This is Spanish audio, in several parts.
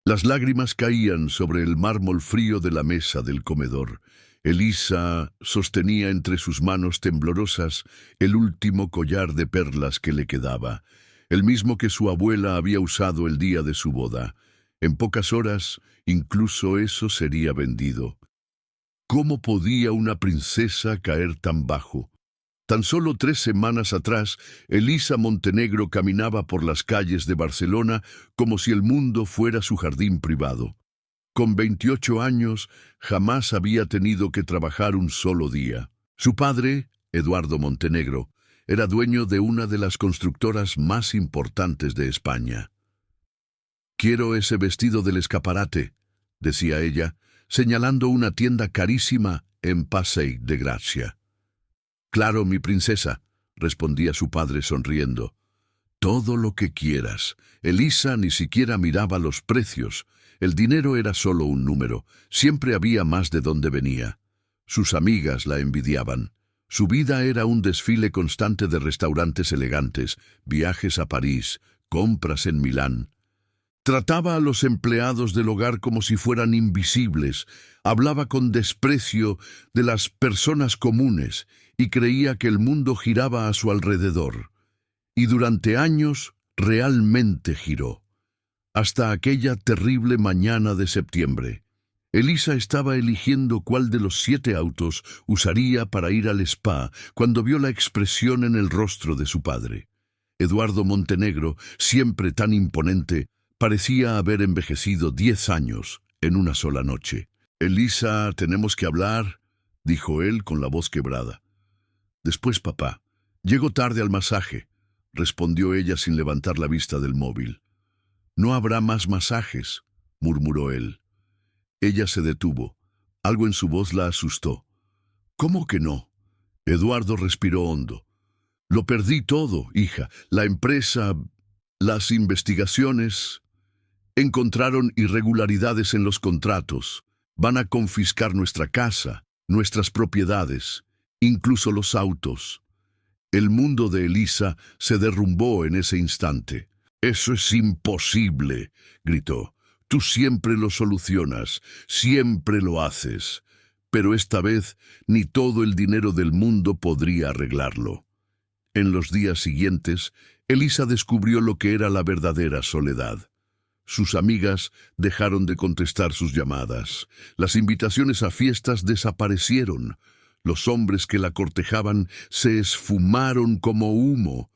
Las lágrimas caían sobre el mármol frío de la mesa del comedor. Elisa sostenía entre sus manos temblorosas el último collar de perlas que le quedaba, el mismo que su abuela había usado el día de su boda. En pocas horas, incluso eso sería vendido. ¿Cómo podía una princesa caer tan bajo? Tan solo 3 semanas atrás, Elisa Montenegro caminaba por las calles de Barcelona como si el mundo fuera su jardín privado. Con 28 años, jamás había tenido que trabajar un solo día. Su padre, Eduardo Montenegro, era dueño de una de las constructoras más importantes de España. «Quiero ese vestido del escaparate», decía ella, señalando una tienda carísima en Passeig de Gracia. «Claro, mi princesa», respondía su padre sonriendo. «Todo lo que quieras». Elisa ni siquiera miraba los precios. El dinero era solo un número. Siempre había más de dónde venía. Sus amigas la envidiaban. Su vida era un desfile constante de restaurantes elegantes, viajes a París, compras en Milán. Trataba a los empleados del hogar como si fueran invisibles, hablaba con desprecio de las personas comunes y creía que el mundo giraba a su alrededor. Y durante años realmente giró. Hasta aquella terrible mañana de septiembre. Elisa estaba eligiendo cuál de los 7 autos usaría para ir al spa cuando vio la expresión en el rostro de su padre. Eduardo Montenegro, siempre tan imponente, parecía haber envejecido 10 años en una sola noche. «Elisa, tenemos que hablar», dijo él con la voz quebrada. «Después, papá. Llego tarde al masaje», respondió ella sin levantar la vista del móvil. «No habrá más masajes», murmuró él. Ella se detuvo. Algo en su voz la asustó. «¿Cómo que no?» Eduardo respiró hondo. «Lo perdí todo, hija. La empresa, las investigaciones. Encontraron irregularidades en los contratos. Van a confiscar nuestra casa, nuestras propiedades, incluso los autos». El mundo de Elisa se derrumbó en ese instante. «Eso es imposible», gritó. «Tú siempre lo solucionas, siempre lo haces. Pero esta vez ni todo el dinero del mundo podría arreglarlo». En los días siguientes, Elisa descubrió lo que era la verdadera soledad. Sus amigas dejaron de contestar sus llamadas. Las invitaciones a fiestas desaparecieron. Los hombres que la cortejaban se esfumaron como humo.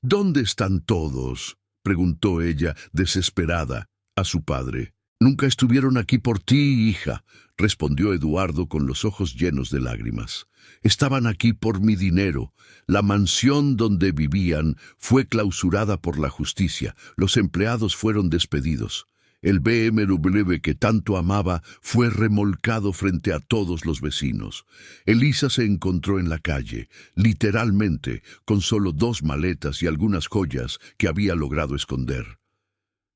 «¿Dónde están todos?», preguntó ella, desesperada, a su padre. «Nunca estuvieron aquí por ti, hija», respondió Eduardo con los ojos llenos de lágrimas. «Estaban aquí por mi dinero. La mansión donde vivían fue clausurada por la justicia. Los empleados fueron despedidos. El BMW que tanto amaba fue remolcado frente a todos los vecinos. Elisa se encontró en la calle, literalmente, con solo 2 maletas y algunas joyas que había logrado esconder.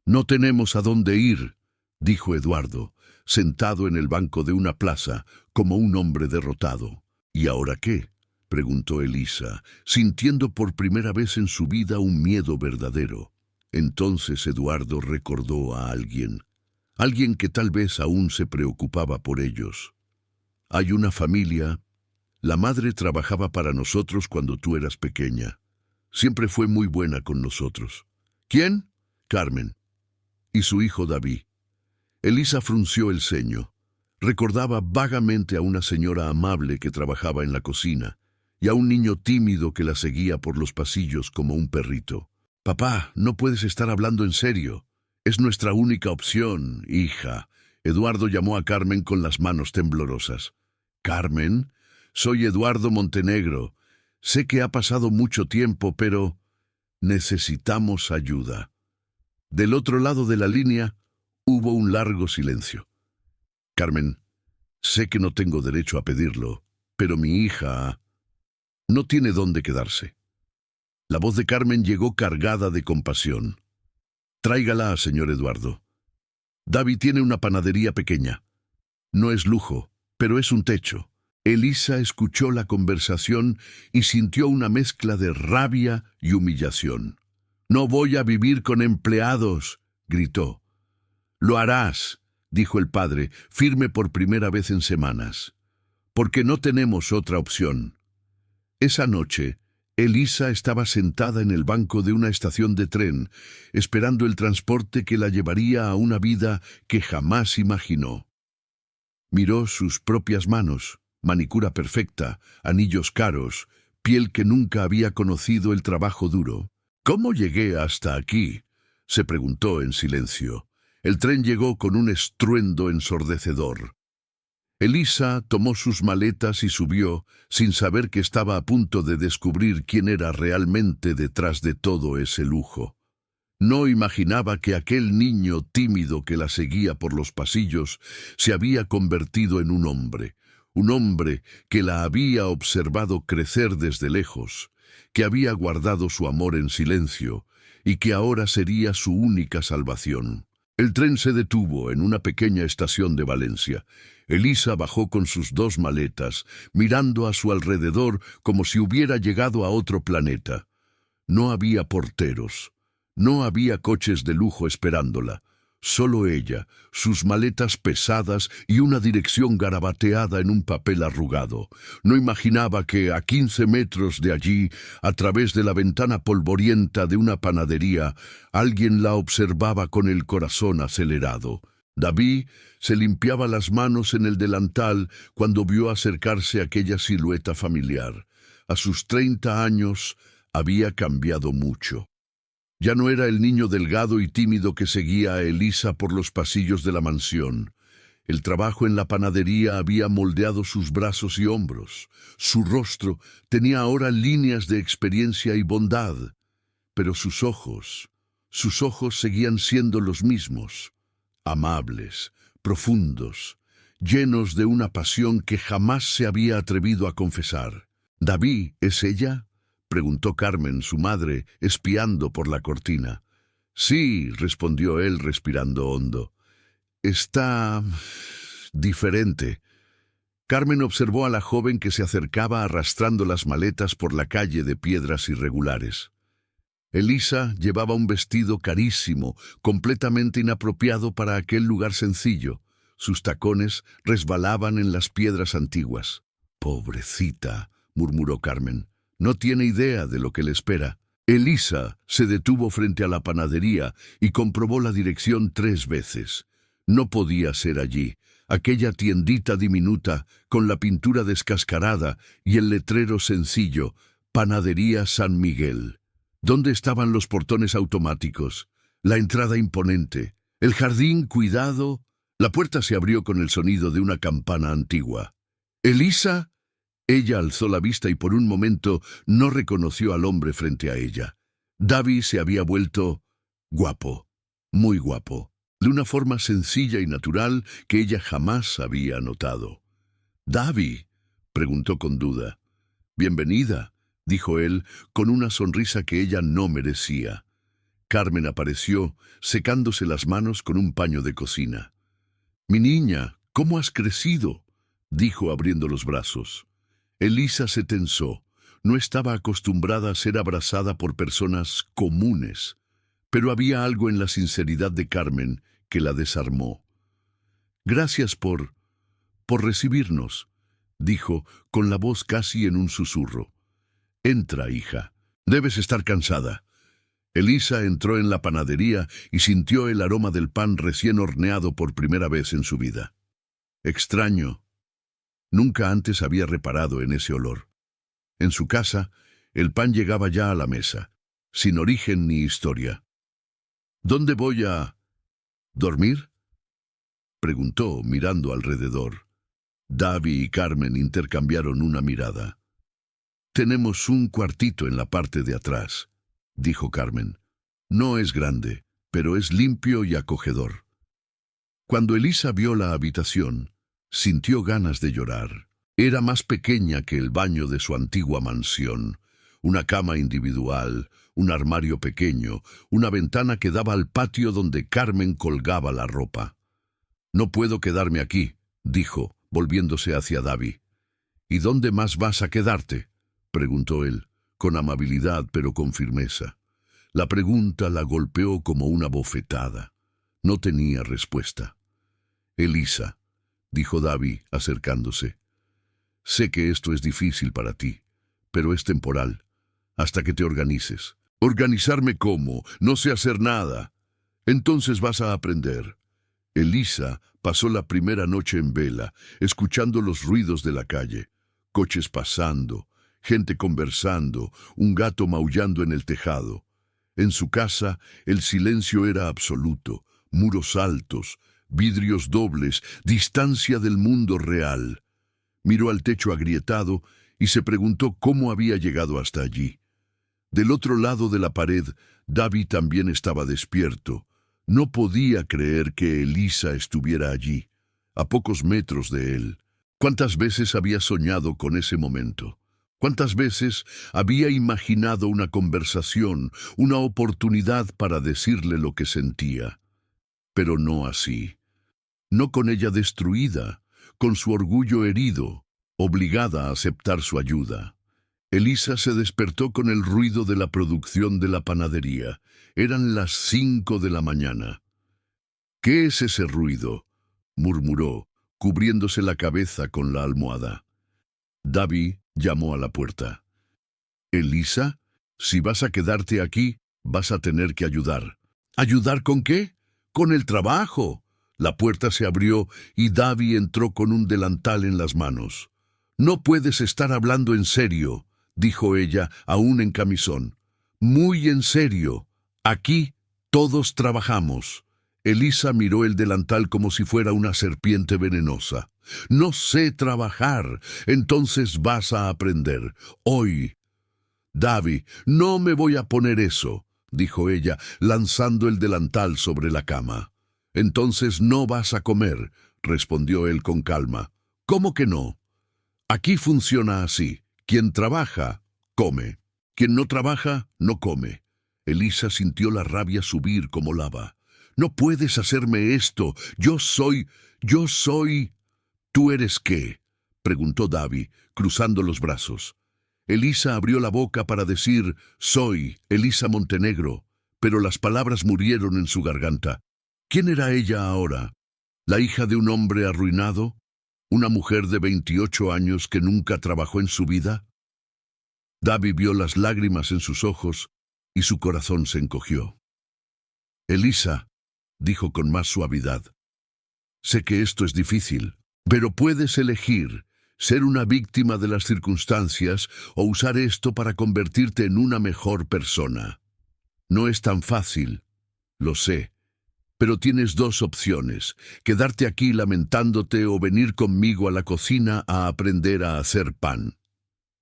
«No tenemos a dónde ir», dijo Eduardo, sentado en el banco de una plaza, como un hombre derrotado. «¿Y ahora qué?», preguntó Elisa, sintiendo por primera vez en su vida un miedo verdadero. Entonces Eduardo recordó a alguien que tal vez aún se preocupaba por ellos. «Hay una familia. La madre trabajaba para nosotros cuando tú eras pequeña. Siempre fue muy buena con nosotros». «¿Quién?». «Carmen. Y su hijo David». Elisa frunció el ceño. Recordaba vagamente a una señora amable que trabajaba en la cocina y a un niño tímido que la seguía por los pasillos como un perrito. «Papá, no puedes estar hablando en serio. Es nuestra única opción, hija». Eduardo llamó a Carmen con las manos temblorosas. «Carmen, soy Eduardo Montenegro. Sé que ha pasado mucho tiempo, pero necesitamos ayuda». Del otro lado de la línea hubo un largo silencio. «Carmen, sé que no tengo derecho a pedirlo, pero mi hija no tiene dónde quedarse». La voz de Carmen llegó cargada de compasión. «Tráigala, señor Eduardo. David tiene una panadería pequeña. No es lujo, pero es un techo». Elisa escuchó la conversación y sintió una mezcla de rabia y humillación. «No voy a vivir con empleados», gritó. Lo harás, dijo el padre, firme por primera vez en semanas, porque no tenemos otra opción. Esa noche, Elisa estaba sentada en el banco de una estación de tren, esperando el transporte que la llevaría a una vida que jamás imaginó. Miró sus propias manos, manicura perfecta, anillos caros, piel que nunca había conocido el trabajo duro. ¿Cómo llegué hasta aquí?, se preguntó en silencio. El tren llegó con un estruendo ensordecedor. Elisa tomó sus maletas y subió, sin saber que estaba a punto de descubrir quién era realmente detrás de todo ese lujo. No imaginaba que aquel niño tímido que la seguía por los pasillos se había convertido en un hombre que la había observado crecer desde lejos, que había guardado su amor en silencio y que ahora sería su única salvación. El tren se detuvo en una pequeña estación de Valencia. Elisa bajó con sus 2 maletas, mirando a su alrededor como si hubiera llegado a otro planeta. No había porteros, no había coches de lujo esperándola. Solo ella, sus maletas pesadas y una dirección garabateada en un papel arrugado. No imaginaba que a 15 metros de allí, a través de la ventana polvorienta de una panadería, alguien la observaba con el corazón acelerado. David se limpiaba las manos en el delantal cuando vio acercarse aquella silueta familiar. A sus 30 años había cambiado mucho. Ya no era el niño delgado y tímido que seguía a Elisa por los pasillos de la mansión. El trabajo en la panadería había moldeado sus brazos y hombros. Su rostro tenía ahora líneas de experiencia y bondad. Pero sus ojos seguían siendo los mismos, amables, profundos, llenos de una pasión que jamás se había atrevido a confesar. «¿David es ella?», preguntó Carmen, su madre, espiando por la cortina. «Sí», respondió él respirando hondo. «Está diferente». Carmen observó a la joven que se acercaba arrastrando las maletas por la calle de piedras irregulares. Elisa llevaba un vestido carísimo, completamente inapropiado para aquel lugar sencillo. Sus tacones resbalaban en las piedras antiguas. «Pobrecita», murmuró Carmen. «No tiene idea de lo que le espera». Elisa se detuvo frente a la panadería y comprobó la dirección 3 veces. No podía ser allí. Aquella tiendita diminuta, con la pintura descascarada y el letrero sencillo, Panadería San Miguel. ¿Dónde estaban los portones automáticos? La entrada imponente. El jardín cuidado. La puerta se abrió con el sonido de una campana antigua. «¿Elisa?». Ella alzó la vista y por un momento no reconoció al hombre frente a ella. David se había vuelto guapo, muy guapo, de una forma sencilla y natural que ella jamás había notado. «¿David?», preguntó con duda. «Bienvenida», dijo él, con una sonrisa que ella no merecía. Carmen apareció, secándose las manos con un paño de cocina. «Mi niña, ¿cómo has crecido?», dijo abriendo los brazos. Elisa se tensó. No estaba acostumbrada a ser abrazada por personas comunes, pero había algo en la sinceridad de Carmen que la desarmó. «Gracias por recibirnos», dijo, con la voz casi en un susurro. «Entra, hija. Debes estar cansada». Elisa entró en la panadería y sintió el aroma del pan recién horneado por primera vez en su vida. Extraño. Nunca antes había reparado en ese olor. En su casa, el pan llegaba ya a la mesa, sin origen ni historia. «¿Dónde voy a dormir?», preguntó, mirando alrededor. David y Carmen intercambiaron una mirada. «Tenemos un cuartito en la parte de atrás», dijo Carmen. «No es grande, pero es limpio y acogedor». Cuando Elisa vio la habitación, sintió ganas de llorar. Era más pequeña que el baño de su antigua mansión. Una cama individual, un armario pequeño, una ventana que daba al patio donde Carmen colgaba la ropa. «No puedo quedarme aquí», dijo, volviéndose hacia David. «¿Y dónde más vas a quedarte?», preguntó él, con amabilidad pero con firmeza. La pregunta la golpeó como una bofetada. No tenía respuesta. «Elisa», dijo Davi, acercándose, «sé que esto es difícil para ti, pero es temporal, hasta que te organices». «¿Organizarme cómo? No sé hacer nada». «Entonces vas a aprender». Elisa pasó la primera noche en vela, escuchando los ruidos de la calle. Coches pasando, gente conversando, un gato maullando en el tejado. En su casa, el silencio era absoluto, muros altos, vidrios dobles, distancia del mundo real. Miró al techo agrietado y se preguntó cómo había llegado hasta allí. Del otro lado de la pared, Davi también estaba despierto. No podía creer que Elisa estuviera allí, a pocos metros de él. ¿Cuántas veces había soñado con ese momento? ¿Cuántas veces había imaginado una conversación, una oportunidad para decirle lo que sentía? Pero no así. No con ella destruida, con su orgullo herido, obligada a aceptar su ayuda. Elisa se despertó con el ruido de la producción de la panadería. Eran las 5 de la mañana. «¿Qué es ese ruido?», murmuró, cubriéndose la cabeza con la almohada. Davi llamó a la puerta. «Elisa, si vas a quedarte aquí, vas a tener que ayudar». «¿Ayudar con qué?». «Con el trabajo». La puerta se abrió y Davi entró con un delantal en las manos. «No puedes estar hablando en serio», dijo ella, aún en camisón. «Muy en serio. Aquí todos trabajamos». Elisa miró el delantal como si fuera una serpiente venenosa. «No sé trabajar, entonces vas a aprender. Hoy». «Davi, no me voy a poner eso», dijo ella, lanzando el delantal sobre la cama. «Entonces no vas a comer», respondió él con calma. «¿Cómo que no? Aquí funciona así. Quien trabaja, come. Quien no trabaja, no come». Elisa sintió la rabia subir como lava. «No puedes hacerme esto. Yo soy... ¿Tú eres qué?», preguntó Davi, cruzando los brazos. Elisa abrió la boca para decir, «Soy Elisa Montenegro», pero las palabras murieron en su garganta. ¿Quién era ella ahora? ¿La hija de un hombre arruinado? ¿Una mujer de 28 años que nunca trabajó en su vida? Davi vio las lágrimas en sus ojos y su corazón se encogió. «Elisa», dijo con más suavidad, «sé que esto es difícil, pero puedes elegir ser una víctima de las circunstancias o usar esto para convertirte en una mejor persona. No es tan fácil, lo sé, pero tienes dos opciones: quedarte aquí lamentándote o venir conmigo a la cocina a aprender a hacer pan».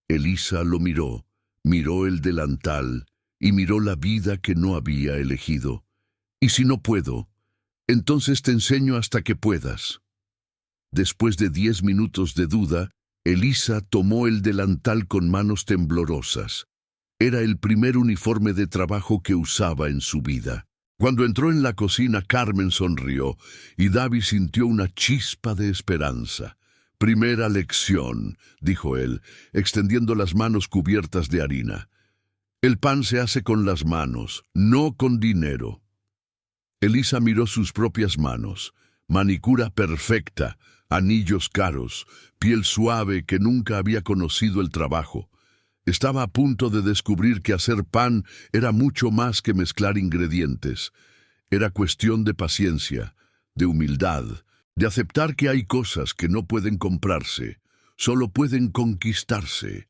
Elisa lo miró, miró el delantal y miró la vida que no había elegido. «¿Y si no puedo? Entonces te enseño hasta que puedas». Después de 10 minutos de duda, Elisa tomó el delantal con manos temblorosas. Era el primer uniforme de trabajo que usaba en su vida. Cuando entró en la cocina, Carmen sonrió y Davi sintió una chispa de esperanza. «Primera lección», dijo él, extendiendo las manos cubiertas de harina. «El pan se hace con las manos, no con dinero». Elisa miró sus propias manos, manicura perfecta, anillos caros, piel suave que nunca había conocido el trabajo. Estaba a punto de descubrir que hacer pan era mucho más que mezclar ingredientes. Era cuestión de paciencia, de humildad, de aceptar que hay cosas que no pueden comprarse, solo pueden conquistarse.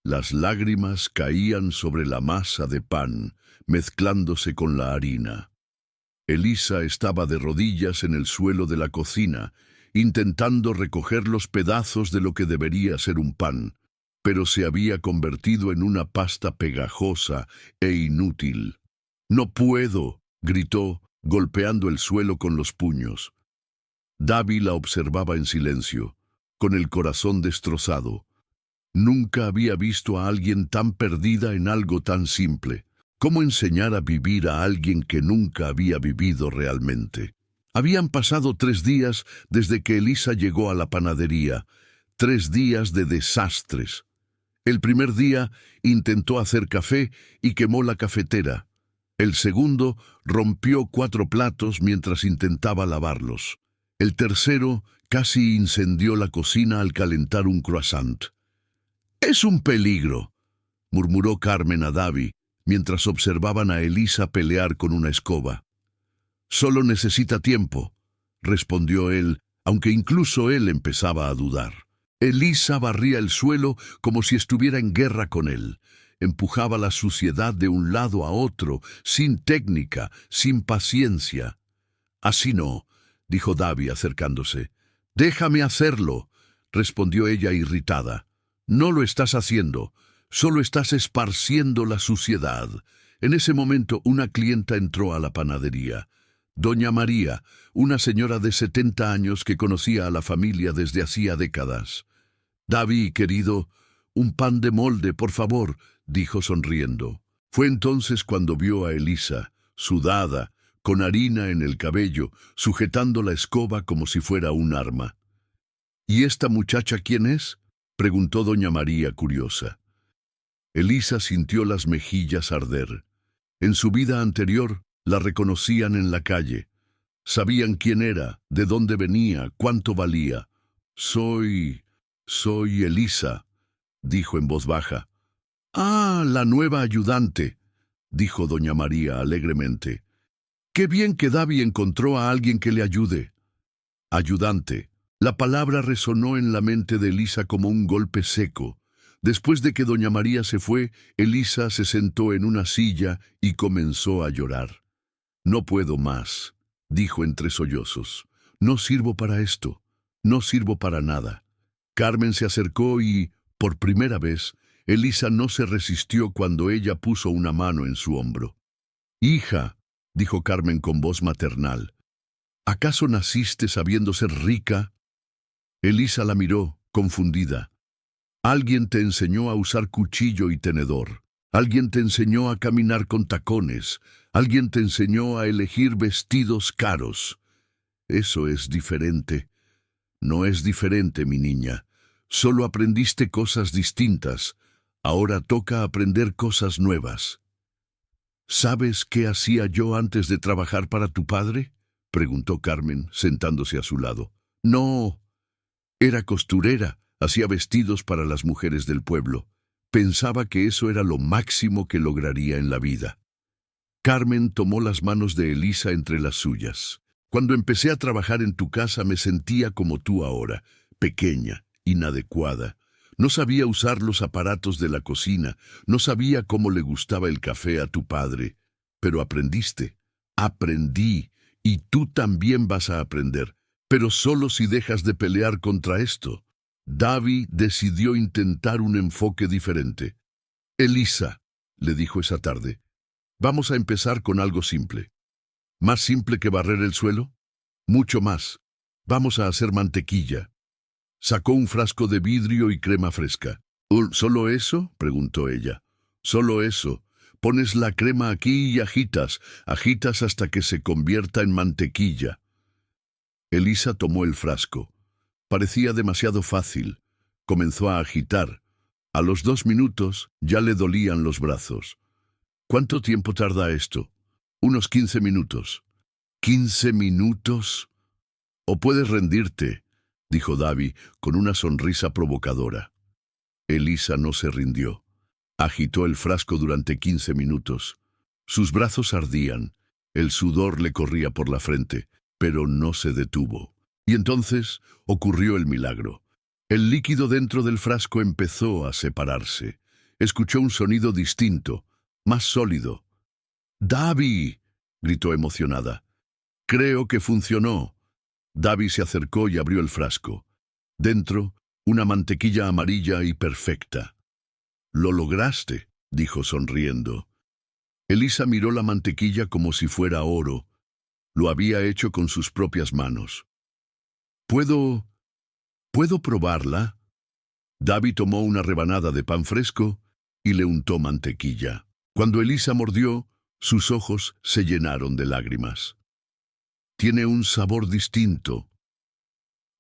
Las lágrimas caían sobre la masa de pan, mezclándose con la harina. Elisa estaba de rodillas en el suelo de la cocina, intentando recoger los pedazos de lo que debería ser un pan, pero se había convertido en una pasta pegajosa e inútil. «No puedo», gritó, golpeando el suelo con los puños. Davi la observaba en silencio, con el corazón destrozado. Nunca había visto a alguien tan perdida en algo tan simple. ¿Cómo enseñar a vivir a alguien que nunca había vivido realmente? Habían pasado 3 días desde que Elisa llegó a la panadería, 3 días de desastres. El primer día intentó hacer café y quemó la cafetera. El segundo rompió 4 platos mientras intentaba lavarlos. El tercero casi incendió la cocina al calentar un croissant. «Es un peligro», murmuró Carmen a Davi, mientras observaban a Elisa pelear con una escoba. «Solo necesita tiempo», respondió él, aunque incluso él empezaba a dudar. Elisa barría el suelo como si estuviera en guerra con él. Empujaba la suciedad de un lado a otro, sin técnica, sin paciencia. «Así no», dijo Davi acercándose. «Déjame hacerlo», respondió ella irritada. «No lo estás haciendo, solo estás esparciendo la suciedad». En ese momento una clienta entró a la panadería. Doña María, una señora de 70 años que conocía a la familia desde hacía décadas. «Davi, querido, un pan de molde, por favor», dijo sonriendo. Fue entonces cuando vio a Elisa, sudada, con harina en el cabello, sujetando la escoba como si fuera un arma. «¿Y esta muchacha quién es?», preguntó doña María curiosa. Elisa sintió las mejillas arder. En su vida anterior la reconocían en la calle. Sabían quién era, de dónde venía, cuánto valía. Soy Elisa», dijo en voz baja. «Ah, la nueva ayudante», dijo doña María alegremente. «Qué bien que Davi encontró a alguien que le ayude». Ayudante. La palabra resonó en la mente de Elisa como un golpe seco. Después de que doña María se fue, Elisa se sentó en una silla y comenzó a llorar. «No puedo más», dijo entre sollozos. «No sirvo para esto. No sirvo para nada». Carmen se acercó y, por primera vez, Elisa no se resistió cuando ella puso una mano en su hombro. «Hija», dijo Carmen con voz maternal, «¿acaso naciste sabiendo ser rica?». Elisa la miró, confundida. «Alguien te enseñó a usar cuchillo y tenedor. Alguien te enseñó a caminar con tacones. Alguien te enseñó a elegir vestidos caros. Eso es diferente». «No es diferente, mi niña. Solo aprendiste cosas distintas. Ahora toca aprender cosas nuevas». «¿Sabes qué hacía yo antes de trabajar para tu padre?», preguntó Carmen, sentándose a su lado. «No, era costurera, hacía vestidos para las mujeres del pueblo. Pensaba que eso era lo máximo que lograría en la vida». Carmen tomó las manos de Elisa entre las suyas. «Cuando empecé a trabajar en tu casa me sentía como tú ahora, pequeña, inadecuada. No sabía usar los aparatos de la cocina, no sabía cómo le gustaba el café a tu padre. Pero aprendiste. Aprendí, y tú también vas a aprender, pero solo si dejas de pelear contra esto». Davi decidió intentar un enfoque diferente. «Elisa», le dijo esa tarde, «vamos a empezar con algo simple». «¿Más simple que barrer el suelo?». «Mucho más. Vamos a hacer mantequilla». Sacó un frasco de vidrio y crema fresca. «¿Solo eso?», preguntó ella. «Solo eso. Pones la crema aquí y agitas hasta que se convierta en mantequilla». Elisa tomó el frasco. Parecía demasiado fácil. Comenzó a agitar. A los 2 minutos ya le dolían los brazos. «¿Cuánto tiempo tarda esto?». «Unos 15 minutos». «¿15 minutos? O puedes rendirte», dijo Davi con una sonrisa provocadora. Elisa no se rindió. Agitó el frasco durante 15 minutos. Sus brazos ardían, el sudor le corría por la frente, pero no se detuvo. Y entonces ocurrió el milagro. El líquido dentro del frasco empezó a separarse. Escuchó un sonido distinto, más sólido. «¡Davi!», gritó emocionada. «Creo que funcionó». Davi se acercó y abrió el frasco. Dentro, una mantequilla amarilla y perfecta. «Lo lograste», dijo sonriendo. Elisa miró la mantequilla como si fuera oro. Lo había hecho con sus propias manos. ¿Puedo probarla?». Davi tomó una rebanada de pan fresco y le untó mantequilla. Cuando Elisa mordió, sus ojos se llenaron de lágrimas. «Tiene un sabor distinto».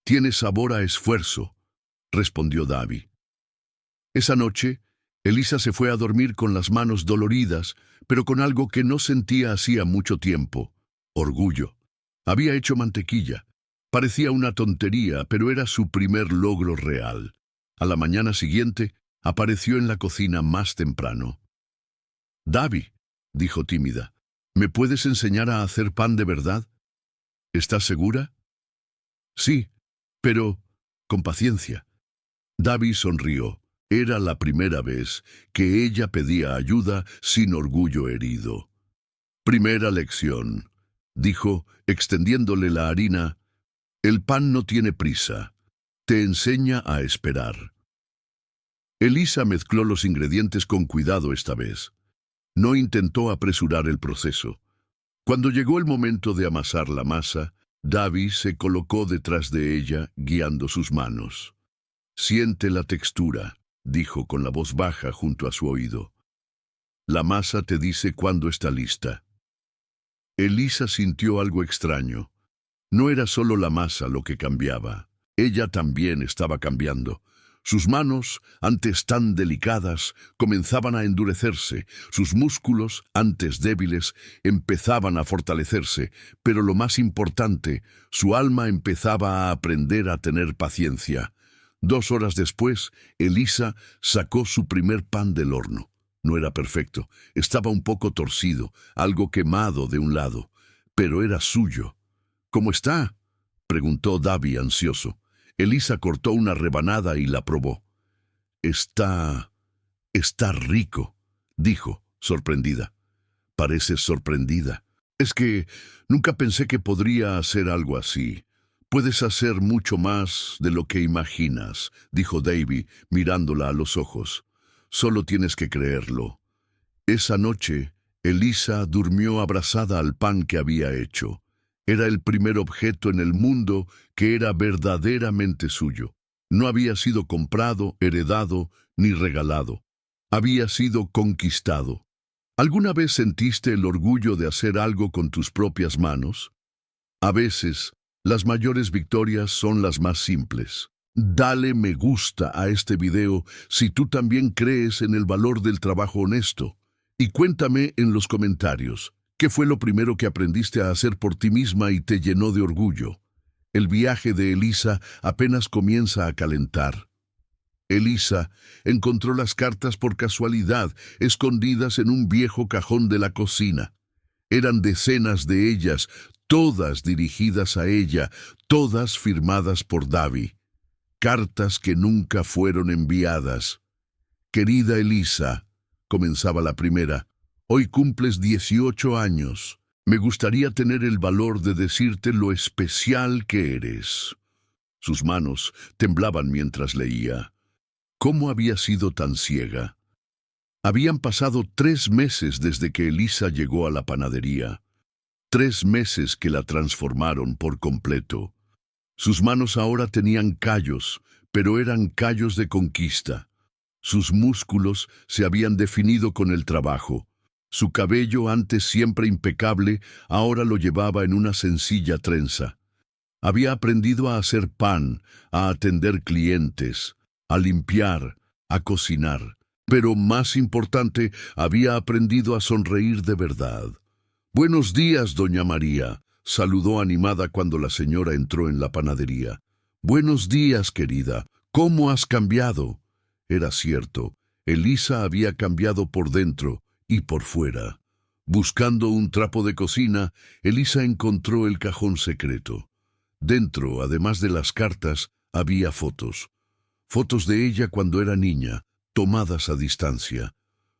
«Tiene sabor a esfuerzo», respondió Davi. Esa noche, Elisa se fue a dormir con las manos doloridas, pero con algo que no sentía hacía mucho tiempo: orgullo. Había hecho mantequilla. Parecía una tontería, pero era su primer logro real. A la mañana siguiente, apareció en la cocina más temprano. «Davi», dijo tímida, «¿me puedes enseñar a hacer pan de verdad? ¿Estás segura?» «Sí, pero con paciencia». Davi sonrió. Era la primera vez que ella pedía ayuda sin orgullo herido. «Primera lección», dijo, extendiéndole la harina. «El pan no tiene prisa. Te enseña a esperar». Elisa mezcló los ingredientes con cuidado esta vez. No intentó apresurar el proceso. Cuando llegó el momento de amasar la masa, Davi se colocó detrás de ella, guiando sus manos. «Siente la textura», dijo con la voz baja junto a su oído. «La masa te dice cuándo está lista». Elisa sintió algo extraño. No era solo la masa lo que cambiaba. Ella también estaba cambiando. Sus manos, antes tan delicadas, comenzaban a endurecerse. Sus músculos, antes débiles, empezaban a fortalecerse. Pero lo más importante, su alma empezaba a aprender a tener paciencia. 2 horas después, Elisa sacó su primer pan del horno. No era perfecto, estaba un poco torcido, algo quemado de un lado, pero era suyo. «¿Cómo está?», preguntó Davi ansioso. Elisa cortó una rebanada y la probó. Está rico», dijo, sorprendida. «Pareces sorprendida. Es que nunca pensé que podría hacer algo así». «Puedes hacer mucho más de lo que imaginas», dijo Davi, mirándola a los ojos. «Solo tienes que creerlo». Esa noche, Elisa durmió abrazada al pan que había hecho. Era el primer objeto en el mundo que era verdaderamente suyo. No había sido comprado, heredado, ni regalado. Había sido conquistado. ¿Alguna vez sentiste el orgullo de hacer algo con tus propias manos? A veces, las mayores victorias son las más simples. Dale me gusta a este video si tú también crees en el valor del trabajo honesto. Y cuéntame en los comentarios, ¿qué fue lo primero que aprendiste a hacer por ti misma y te llenó de orgullo? El viaje de Elisa apenas comienza a calentar. Elisa encontró las cartas por casualidad, escondidas en un viejo cajón de la cocina. Eran decenas de ellas, todas dirigidas a ella, todas firmadas por Davi. Cartas que nunca fueron enviadas. «Querida Elisa», comenzaba la primera, «hoy cumples 18 años. Me gustaría tener el valor de decirte lo especial que eres». Sus manos temblaban mientras leía. ¿Cómo había sido tan ciega? Habían pasado 3 meses desde que Elisa llegó a la panadería. 3 meses que la transformaron por completo. Sus manos ahora tenían callos, pero eran callos de conquista. Sus músculos se habían definido con el trabajo. Su cabello, antes siempre impecable, ahora lo llevaba en una sencilla trenza. Había aprendido a hacer pan, a atender clientes, a limpiar, a cocinar. Pero más importante, había aprendido a sonreír de verdad. «Buenos días, doña María», saludó animada cuando la señora entró en la panadería. «Buenos días, querida. ¿Cómo has cambiado?». Era cierto, Elisa había cambiado por dentro y por fuera. Buscando un trapo de cocina, Elisa encontró el cajón secreto. Dentro, además de las cartas, había fotos. Fotos de ella cuando era niña, tomadas a distancia.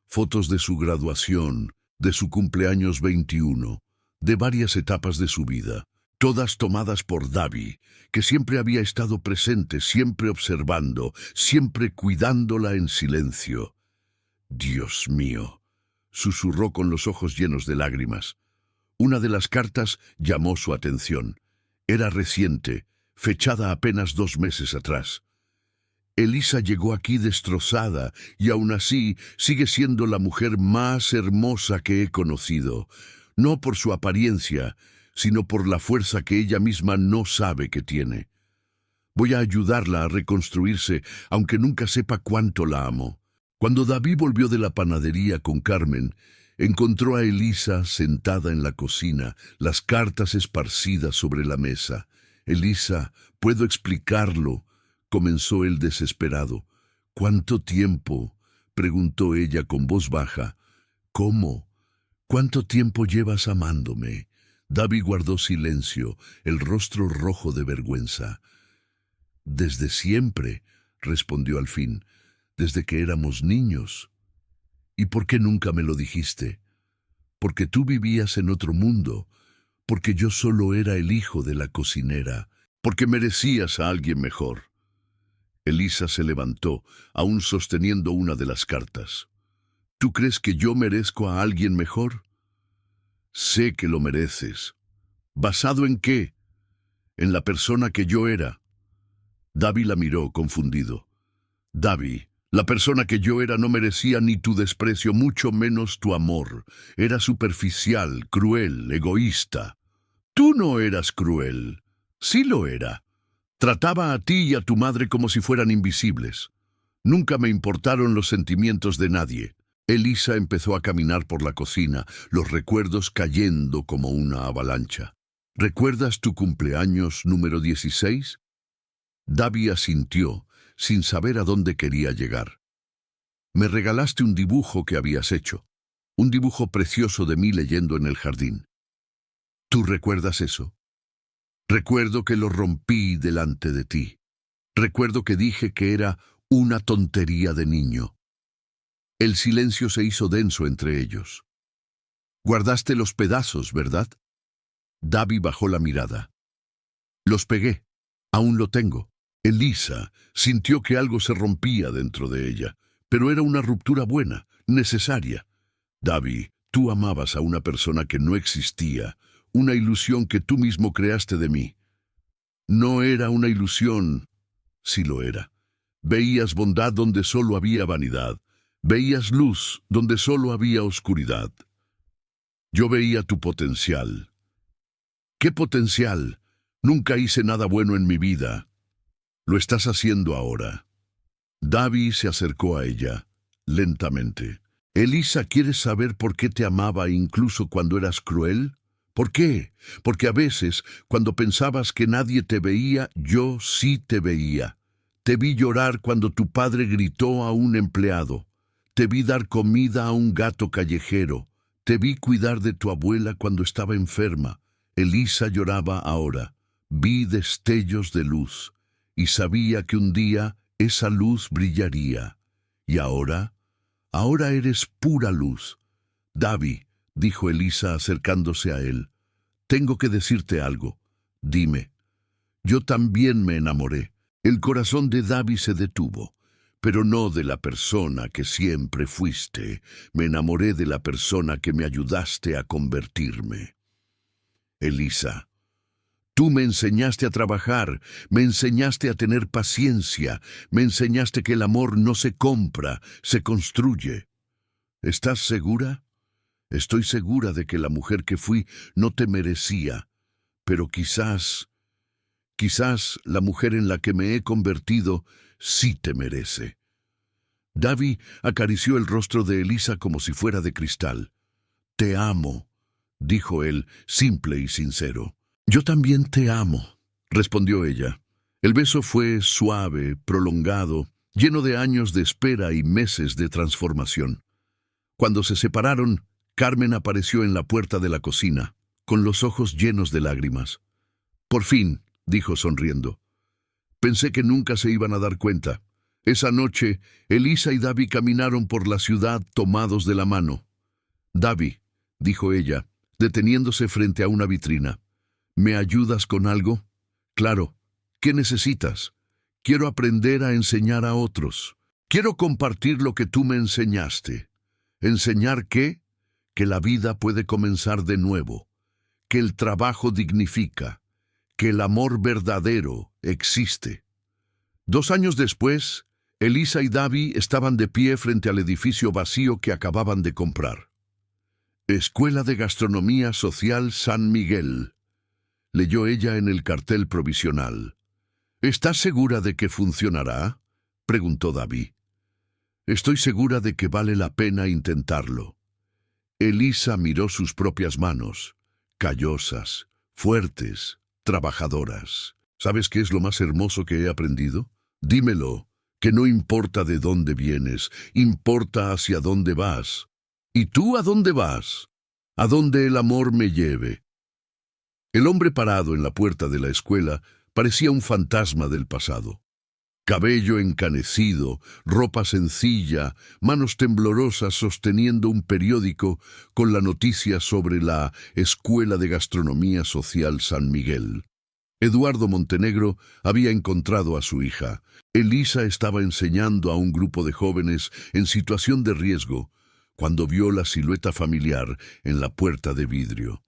Fotos de su graduación, de su cumpleaños 21, de varias etapas de su vida, todas tomadas por Davi, que siempre había estado presente, siempre observando, siempre cuidándola en silencio. «Dios mío», susurró con los ojos llenos de lágrimas. Una de las cartas llamó su atención. Era reciente, fechada apenas 2 meses atrás. «Elisa llegó aquí destrozada y aún así sigue siendo la mujer más hermosa que he conocido, no por su apariencia, sino por la fuerza que ella misma no sabe que tiene. Voy a ayudarla a reconstruirse, aunque nunca sepa cuánto la amo. Cuando David volvió de la panadería con Carmen, encontró a Elisa sentada en la cocina, las cartas esparcidas sobre la mesa. «Elisa, ¿puedo explicarlo?», comenzó él desesperado. «¿Cuánto tiempo?», preguntó ella con voz baja. «¿Cómo? ¿Cuánto tiempo llevas amándome?». David guardó silencio, el rostro rojo de vergüenza. «Desde siempre», respondió al fin, «desde que éramos niños». «¿Y por qué nunca me lo dijiste?». «Porque tú vivías en otro mundo, porque yo solo era el hijo de la cocinera, porque merecías a alguien mejor». Elisa se levantó, aún sosteniendo una de las cartas. «¿Tú crees que yo merezco a alguien mejor?». «Sé que lo mereces». «¿Basado en qué?». «En la persona que yo era». David la miró, confundido. «David, la persona que yo era no merecía ni tu desprecio, mucho menos tu amor. Era superficial, cruel, egoísta». «Tú no eras cruel». «Sí lo era. Trataba a ti y a tu madre como si fueran invisibles. Nunca me importaron los sentimientos de nadie». Elisa empezó a caminar por la cocina, los recuerdos cayendo como una avalancha. «¿Recuerdas tu cumpleaños número 16? David asintió, sin saber a dónde quería llegar. «Me regalaste un dibujo que habías hecho, un dibujo precioso de mí leyendo en el jardín. ¿Tú recuerdas eso?». «Recuerdo que lo rompí delante de ti. Recuerdo que dije que era una tontería de niño». El silencio se hizo denso entre ellos. «Guardaste los pedazos, ¿verdad?». David bajó la mirada. «Los pegué. Aún lo tengo». Elisa sintió que algo se rompía dentro de ella, pero era una ruptura buena, necesaria. «David, tú amabas a una persona que no existía, una ilusión que tú mismo creaste de mí». «No era una ilusión». «Sí lo era. Veías bondad donde solo había vanidad. Veías luz donde solo había oscuridad. Yo veía tu potencial». «¿Qué potencial? Nunca hice nada bueno en mi vida». «Lo estás haciendo ahora». David se acercó a ella, lentamente. «Elisa, ¿quieres saber por qué te amaba incluso cuando eras cruel? ¿Por qué? Porque a veces, cuando pensabas que nadie te veía, yo sí te veía. Te vi llorar cuando tu padre gritó a un empleado. Te vi dar comida a un gato callejero. Te vi cuidar de tu abuela cuando estaba enferma». Elisa lloraba ahora. «Vi destellos de luz, y sabía que un día esa luz brillaría. Y ahora eres pura luz». «David», dijo Elisa acercándose a él, «tengo que decirte algo». «Dime». «Yo también me enamoré». El corazón de David se detuvo. «Pero no de la persona que siempre fuiste. Me enamoré de la persona que me ayudaste a convertirme». «Elisa, tú me enseñaste a trabajar, me enseñaste a tener paciencia, me enseñaste que el amor no se compra, se construye. ¿Estás segura?». «Estoy segura de que la mujer que fui no te merecía, pero quizás la mujer en la que me he convertido sí te merece». David acarició el rostro de Elisa como si fuera de cristal. «Te amo», dijo él, simple y sincero. «Yo también te amo», respondió ella. El beso fue suave, prolongado, lleno de años de espera y meses de transformación. Cuando se separaron, Carmen apareció en la puerta de la cocina, con los ojos llenos de lágrimas. «Por fin», dijo sonriendo. «Pensé que nunca se iban a dar cuenta». Esa noche, Elisa y David caminaron por la ciudad tomados de la mano. «David», dijo ella, deteniéndose frente a una vitrina, «¿me ayudas con algo?». «Claro. ¿Qué necesitas?». «Quiero aprender a enseñar a otros. Quiero compartir lo que tú me enseñaste». «¿Enseñar qué?». «Que la vida puede comenzar de nuevo, que el trabajo dignifica, que el amor verdadero existe». 2 años después, Elisa y David estaban de pie frente al edificio vacío que acababan de comprar. «Escuela de Gastronomía Social San Miguel», leyó ella en el cartel provisional. «¿Estás segura de que funcionará?», preguntó David. Estoy segura de que vale la pena intentarlo. Elisa miró sus propias manos, callosas, fuertes, trabajadoras. ¿Sabes qué es lo más hermoso que he aprendido? Dímelo, que no importa de dónde vienes, importa hacia dónde vas. ¿Y tú a dónde vas? A donde el amor me lleve. El hombre parado en la puerta de la escuela parecía un fantasma del pasado. Cabello encanecido, ropa sencilla, manos temblorosas sosteniendo un periódico con la noticia sobre la Escuela de Gastronomía Social San Miguel. Eduardo Montenegro había encontrado a su hija. Elisa estaba enseñando a un grupo de jóvenes en situación de riesgo cuando vio la silueta familiar en la puerta de vidrio.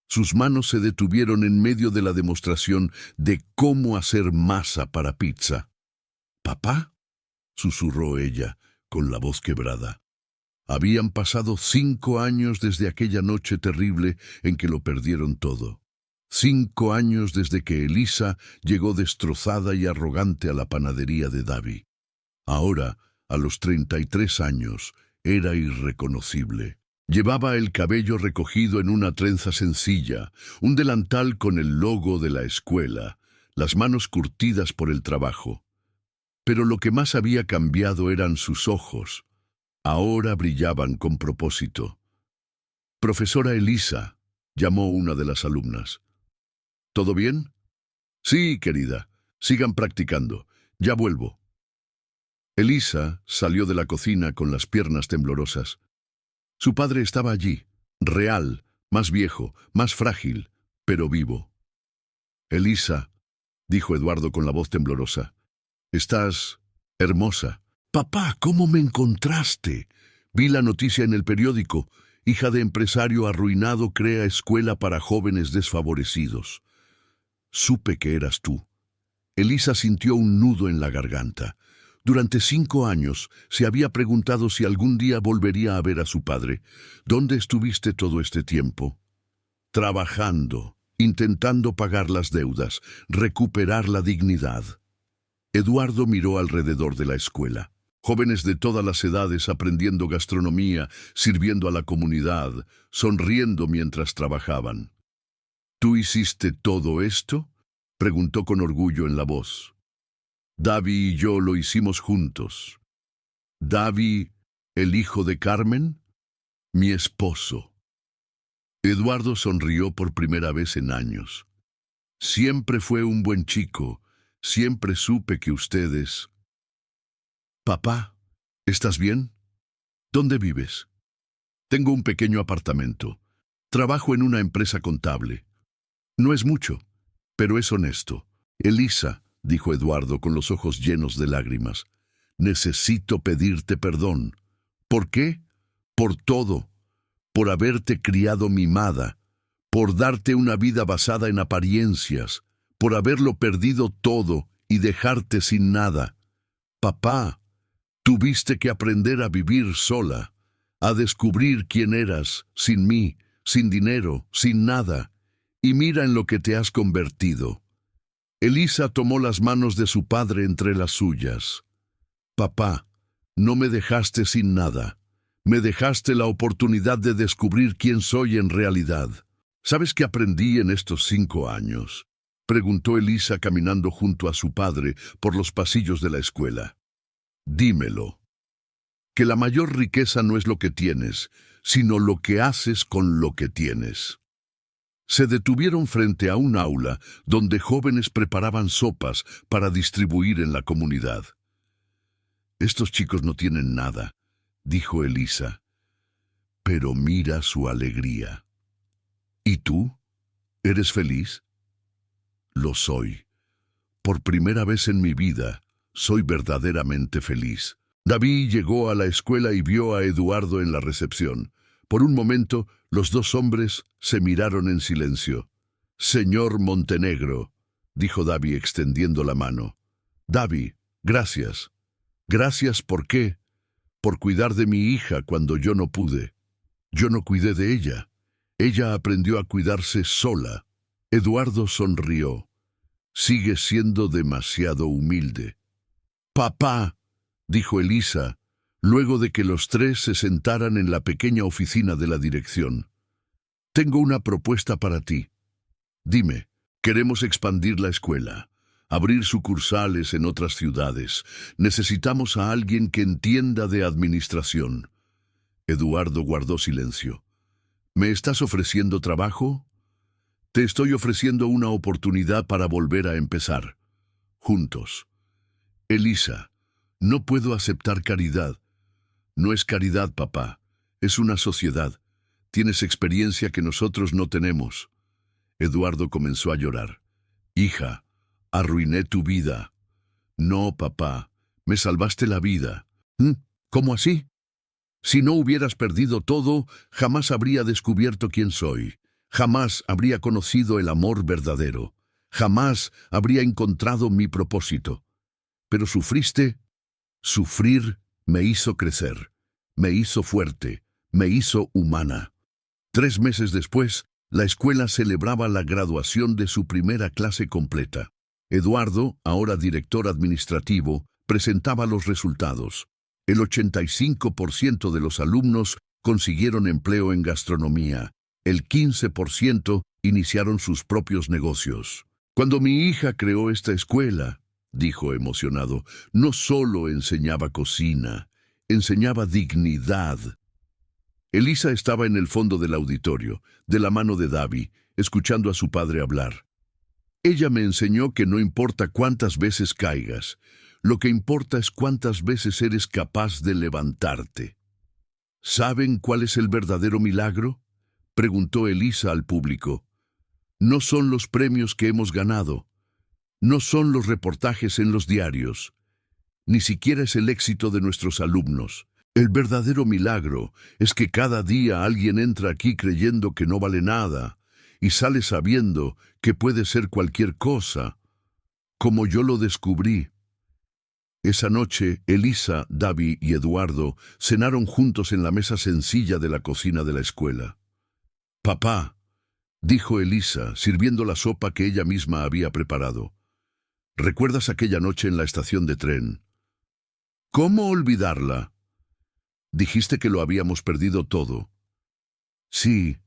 Sus manos se detuvieron en medio de la demostración de cómo hacer masa para pizza. «¿Papá?», susurró ella, con la voz quebrada. Habían pasado 5 años desde aquella noche terrible en que lo perdieron todo. 5 años desde que Elisa llegó destrozada y arrogante a la panadería de Davi. Ahora, a los 33 años, era irreconocible. Llevaba el cabello recogido en una trenza sencilla, un delantal con el logo de la escuela, las manos curtidas por el trabajo. Pero lo que más había cambiado eran sus ojos. Ahora brillaban con propósito. «Profesora Elisa», llamó una de las alumnas. «¿Todo bien?» «Sí, querida. Sigan practicando. Ya vuelvo». Elisa salió de la cocina con las piernas temblorosas. Su padre estaba allí, real, más viejo, más frágil, pero vivo. «Elisa», dijo Eduardo con la voz temblorosa, «estás hermosa». «Papá, ¿cómo me encontraste?» «Vi la noticia en el periódico. Hija de empresario arruinado crea escuela para jóvenes desfavorecidos». «Supe que eras tú». Elisa sintió un nudo en la garganta. Durante 5 años se había preguntado si algún día volvería a ver a su padre. «¿Dónde estuviste todo este tiempo?» «Trabajando, intentando pagar las deudas, recuperar la dignidad». Eduardo miró alrededor de la escuela. Jóvenes de todas las edades aprendiendo gastronomía, sirviendo a la comunidad, sonriendo mientras trabajaban. «¿Tú hiciste todo esto?», preguntó con orgullo en la voz. «Davi y yo lo hicimos juntos». «¿Davi, el hijo de Carmen?» «Mi esposo». Eduardo sonrió por primera vez en años. «Siempre fue un buen chico. Siempre supe que ustedes...» «Papá, ¿estás bien? ¿Dónde vives?» «Tengo un pequeño apartamento. Trabajo en una empresa contable. No es mucho, pero es honesto». «Elisa», dijo Eduardo con los ojos llenos de lágrimas, «necesito pedirte perdón». «¿Por qué?» «Por todo. Por haberte criado mimada. Por darte una vida basada en apariencias. Por haberlo perdido todo y dejarte sin nada. Papá, tuviste que aprender a vivir sola, a descubrir quién eras, sin mí, sin dinero, sin nada. Y mira en lo que te has convertido». Elisa tomó las manos de su padre entre las suyas. «Papá, no me dejaste sin nada. Me dejaste la oportunidad de descubrir quién soy en realidad». «¿Sabes qué aprendí en estos 5 años?» preguntó Elisa caminando junto a su padre por los pasillos de la escuela. «Dímelo. Que la mayor riqueza no es lo que tienes, sino lo que haces con lo que tienes». Se detuvieron frente a un aula donde jóvenes preparaban sopas para distribuir en la comunidad. «Estos chicos no tienen nada», dijo Elisa. «Pero mira su alegría». «¿Y tú? ¿Eres feliz?» «Lo soy. Por primera vez en mi vida, soy verdaderamente feliz». David llegó a la escuela y vio a Eduardo en la recepción. Por un momento, los dos hombres se miraron en silencio. «Señor Montenegro», dijo Davi extendiendo la mano. «Davi, gracias. Gracias, ¿por qué? Por cuidar de mi hija cuando yo no pude. Yo no cuidé de ella. Ella aprendió a cuidarse sola». Eduardo sonrió. «Sigue siendo demasiado humilde». «Papá», dijo Elisa, luego de que los tres se sentaran en la pequeña oficina de la dirección. Tengo una propuesta para ti. Dime, queremos expandir la escuela, abrir sucursales en otras ciudades. Necesitamos a alguien que entienda de administración. Eduardo guardó silencio. ¿Me estás ofreciendo trabajo? Te estoy ofreciendo una oportunidad para volver a empezar. Juntos. Elisa, no puedo aceptar caridad. No es caridad, papá. Es una sociedad. Tienes experiencia que nosotros no tenemos. Eduardo comenzó a llorar. Hija, arruiné tu vida. No, papá, me salvaste la vida. ¿Cómo así? Si no hubieras perdido todo, jamás habría descubierto quién soy. Jamás habría conocido el amor verdadero. Jamás habría encontrado mi propósito. Pero sufriste. Sufrir me hizo crecer. Me hizo fuerte. Me hizo humana. 3 meses después, la escuela celebraba la graduación de su primera clase completa. Eduardo, ahora director administrativo, presentaba los resultados. El 85% de los alumnos consiguieron empleo en gastronomía. El 15% iniciaron sus propios negocios. Cuando mi hija creó esta escuela, dijo emocionado, no solo enseñaba cocina, enseñaba dignidad. Elisa estaba en el fondo del auditorio, de la mano de Davi, escuchando a su padre hablar. Ella me enseñó que no importa cuántas veces caigas, lo que importa es cuántas veces eres capaz de levantarte. ¿Saben cuál es el verdadero milagro?, preguntó Elisa al público. No son los premios que hemos ganado, no son los reportajes en los diarios, ni siquiera es el éxito de nuestros alumnos. El verdadero milagro es que cada día alguien entra aquí creyendo que no vale nada y sale sabiendo que puede ser cualquier cosa, como yo lo descubrí. Esa noche, Elisa, Davi y Eduardo cenaron juntos en la mesa sencilla de la cocina de la escuela. «Papá», dijo Elisa, sirviendo la sopa que ella misma había preparado. «¿Recuerdas aquella noche en la estación de tren? ¿Cómo olvidarla? Dijiste que lo habíamos perdido todo». «Sí,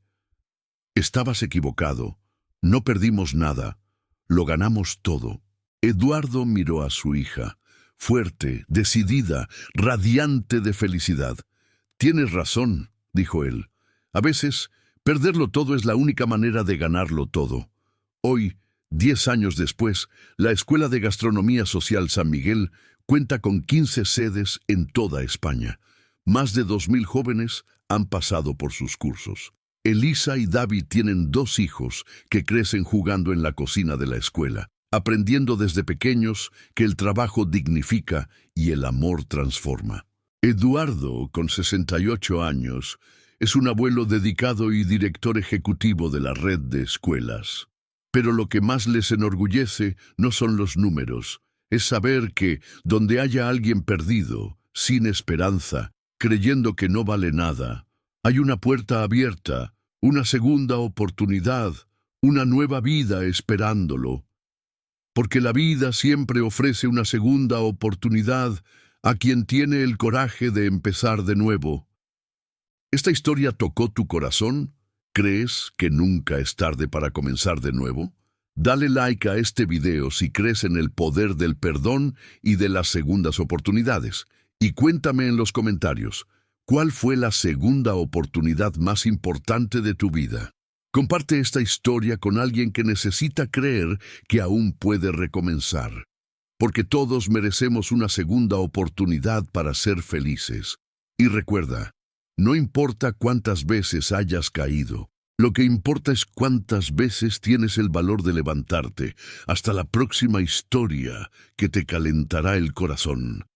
estabas equivocado. No perdimos nada. Lo ganamos todo». Eduardo miró a su hija, fuerte, decidida, radiante de felicidad. «Tienes razón», dijo él. «A veces, perderlo todo es la única manera de ganarlo todo». Hoy, 10 años después, la Escuela de Gastronomía Social San Miguel cuenta con 15 sedes en toda España. Más de 2.000 jóvenes han pasado por sus cursos. Elisa y Davi tienen 2 hijos que crecen jugando en la cocina de la escuela, aprendiendo desde pequeños que el trabajo dignifica y el amor transforma. Eduardo, con 68 años, es un abuelo dedicado y director ejecutivo de la red de escuelas. Pero lo que más les enorgullece no son los números, es saber que, donde haya alguien perdido, sin esperanza, creyendo que no vale nada, hay una puerta abierta, una segunda oportunidad, una nueva vida esperándolo. Porque la vida siempre ofrece una segunda oportunidad a quien tiene el coraje de empezar de nuevo. ¿Esta historia tocó tu corazón? ¿Crees que nunca es tarde para comenzar de nuevo? Dale like a este video si crees en el poder del perdón y de las segundas oportunidades. Y cuéntame en los comentarios, ¿cuál fue la segunda oportunidad más importante de tu vida? Comparte esta historia con alguien que necesita creer que aún puede recomenzar. Porque todos merecemos una segunda oportunidad para ser felices. Y recuerda, no importa cuántas veces hayas caído, lo que importa es cuántas veces tienes el valor de levantarte. Hasta la próxima historia que te calentará el corazón.